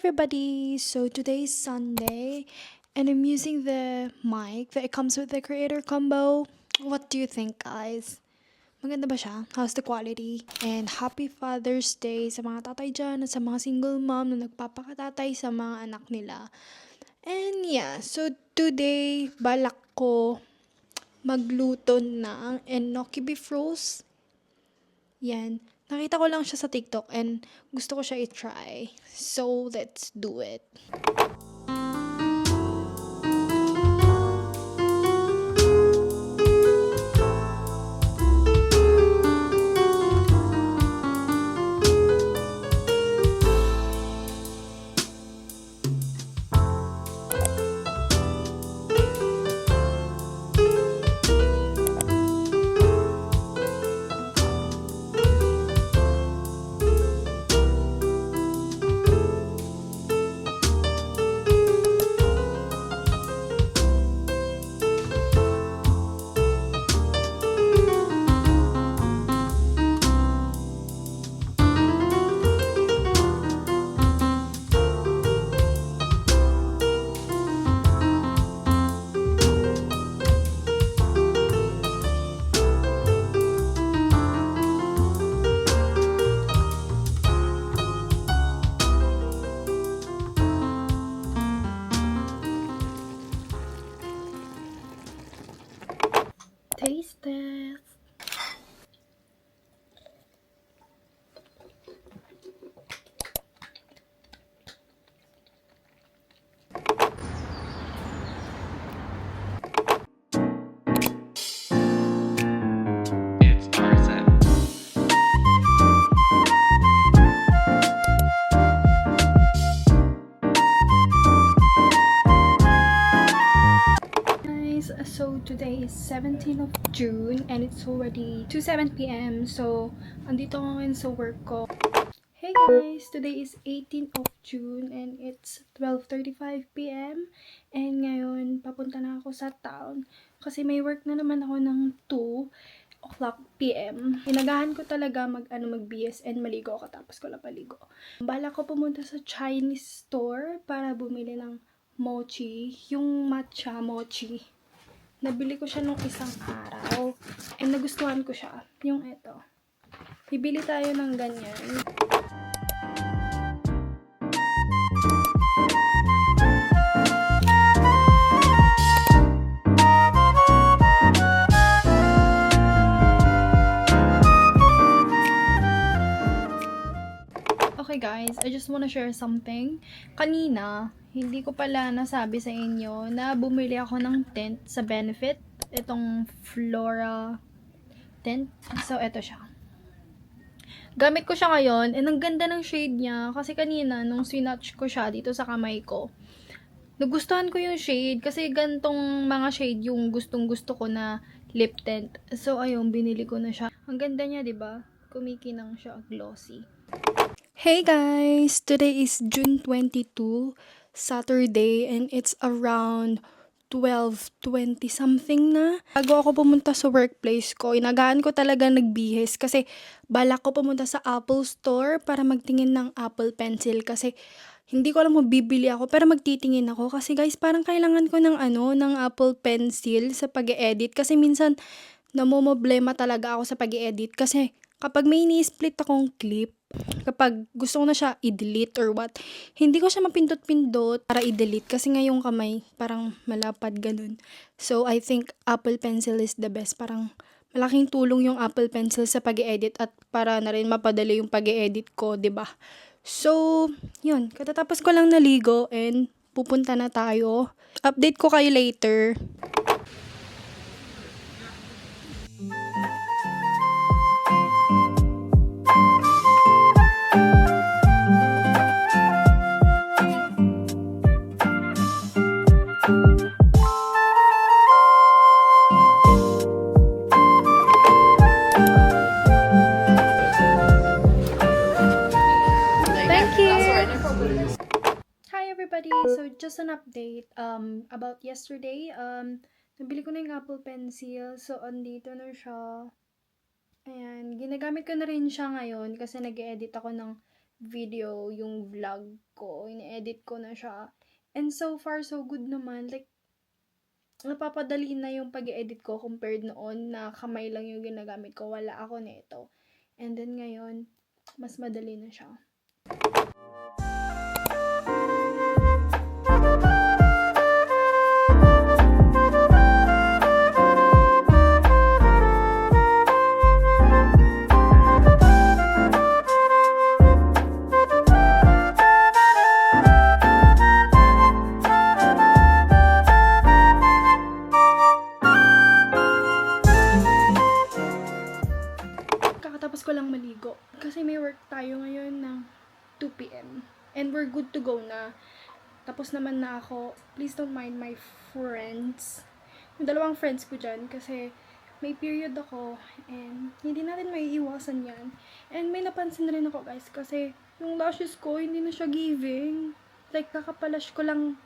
everybody! So today is Sunday and I'm using the mic that it comes with the creator combo. What do you think, guys? Maganda ba siya? How's the quality? And happy Father's Day sa mga tatay dyan at sa mga single mom na nagpapakatatay sa mga anak nila. And yeah, so today balak ko magluto ng enoki beef roast. Yan. Nakita ko lang siya sa TikTok and gusto ko siya i-try. So, let's do it. Taste test. It's Tarzan. Guys, so today is 17th of June and it's already 2:07 p.m. So, andito ako ngayon sa work ko. Hey guys, today is 18th of June and it's 12:35 p.m. And ngayon, papunta na ako sa town kasi may work na naman ako ng 2 o'clock p.m. Inagahan ko talaga mag-BSN, maligo ako tapos ko lang paligo. Bala ko pumunta sa Chinese store para bumili ng mochi, yung matcha mochi. Nabili ko siya nung isang araw and nagustuhan ko siya, yung eto. Bibili tayo ng ganyan. Okay guys, I just wanna share something. Kanina, hindi ko pala nasabi sa inyo na bumili ako ng tent sa Benefit. Itong Flora tent. So, eto siya. Gamit ko siya ngayon, and ang ganda ng shade niya. Kasi kanina, nung swatch ko siya dito sa kamay ko, nagustuhan ko yung shade. Kasi gantong mga shade yung gustong-gusto ko na lip tint. So, ayun, binili ko na siya. Ang ganda niya, diba? Kumikinang siya, glossy. Hey guys! Today is June 22, Saturday, and it's around 12:20 something na. Bago ako pumunta sa workplace ko, inagaan ko talaga nagbihis kasi balak ko pumunta sa Apple Store para magtingin ng Apple Pencil kasi hindi ko alam kung bibili ako pero magtitingin ako kasi guys parang kailangan ko ng Apple Pencil sa pag-edit kasi minsan namomoblema talaga ako sa pag-edit kasi kapag may ini-split akong clip, kapag gusto ko na siya i-delete or what, hindi ko siya mapindot-pindot para i-delete kasi nga yung kamay parang malapad ganun. So, I think Apple Pencil is the best. Parang malaking tulong yung Apple Pencil sa pag-edit at para na rin mapadali yung pag-edit ko, 'di ba? So, yun. Katatapos ko lang naligo and pupunta na tayo. Update ko kayo later. Thank you. Hi everybody. So just an update about yesterday. Nabili ko na yung Apple Pencil. So andito na siya. Ayan, ginagamit ko na rin siya ngayon kasi nag-edit ako ng video yung vlog ko. Ine-edit ko na siya. And so far, so good naman. Like, napapadali na yung pag-edit ko compared noon na kamay lang yung ginagamit ko. Wala ako nito. And then ngayon, mas madali na siya. Kakatapos ko lang maligo. Kasi may work tayo ngayon ng 2 p.m. And we're good to go na. Tapos naman na ako. Please don't mind my friends. Yung dalawang friends ko dyan. Kasi may period ako. And hindi natin may iwasan yan. And may napansin rin ako guys. Kasi yung lashes ko, hindi na siya giving. Like, kakapalash ko lang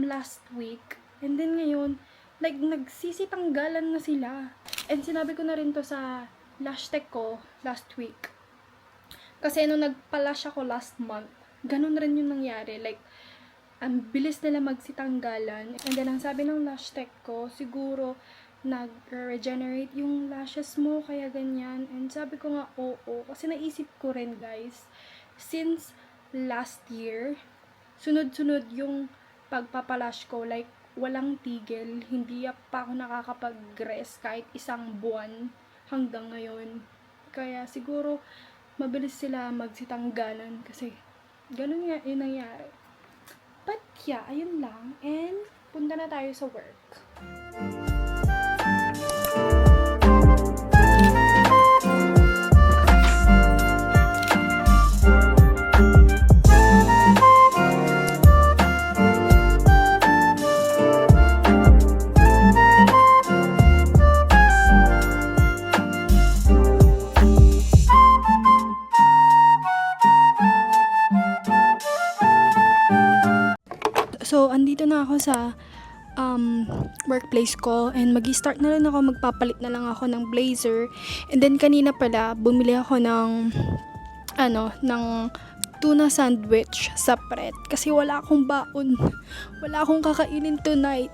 last week. And then ngayon, like, nagsisitanggalan na sila. And sinabi ko na rin to sa lash tech ko last week. Kasi nung nagpalash ako last month, ganun rin yung nangyari. Like, ang bilis nila magsitanggalan. And then, ang sabi ng lash tech ko, siguro, nag-regenerate yung lashes mo, kaya ganyan. And sabi ko nga, oo. Kasi naisip ko rin, guys, since last year, sunod-sunod yung pagpapalash ko. Like, walang tigil. Hindi pa ako nakakapag-rest kahit isang buwan hanggang ngayon. Kaya siguro, mabilis sila magsitanggalan kasi ganun nga yung nangyari. But yeah, ayun lang. And punta na tayo sa work. So, andito na ako sa workplace ko and magi-start na rin ako, magpapalit na lang ako ng blazer. And then kanina pala bumili ako ng ng tuna sandwich sa Pret kasi wala akong baon. Wala akong kakainin tonight.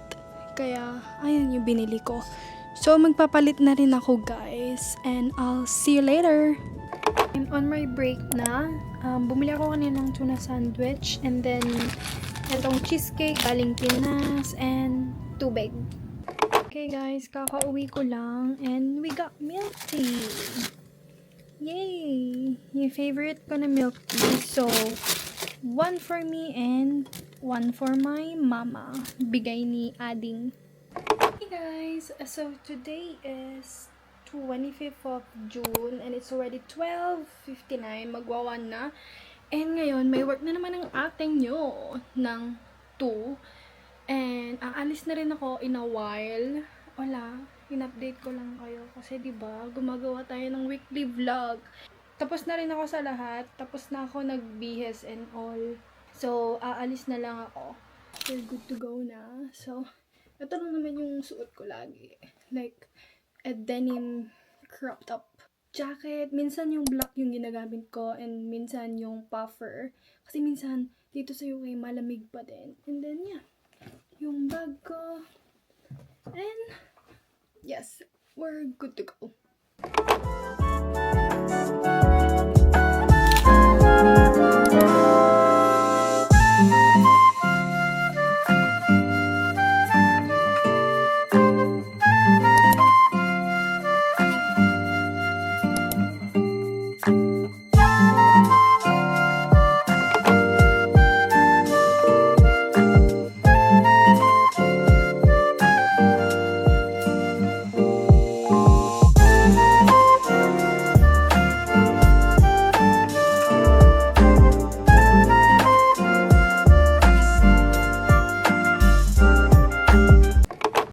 Kaya ayun yung binili ko. So magpapalit na rin ako guys and I'll see you later. And on my break na, bumili ako kanina ng tuna sandwich and then itong cheesecake, galing Pinas, and tubig. Okay guys, kakauwi ko lang, and we got milk tea. Yay! Yung favorite ko na milk tea. So, one for me and one for my mama. Bigay ni Ading. Hey guys, so today is 25th of June, and it's already 12:59, magwa-1 na. And ngayon, may work na naman ng ating nyo ng 2. And aalis na rin ako in a while. Wala, in-update ko lang kayo. Kasi diba, gumagawa tayo ng weekly vlog. Tapos na rin ako sa lahat. Tapos na ako nagbihis and all. So, aalis na lang ako. We're good to go na. So, ito lang naman yung suot ko lagi. Like, a denim crop top jacket. Minsan yung black yung ginagamit ko and minsan yung puffer. Kasi minsan dito sa UK malamig pa din. And then yeah, yung bag ko. And yes, we're good to go.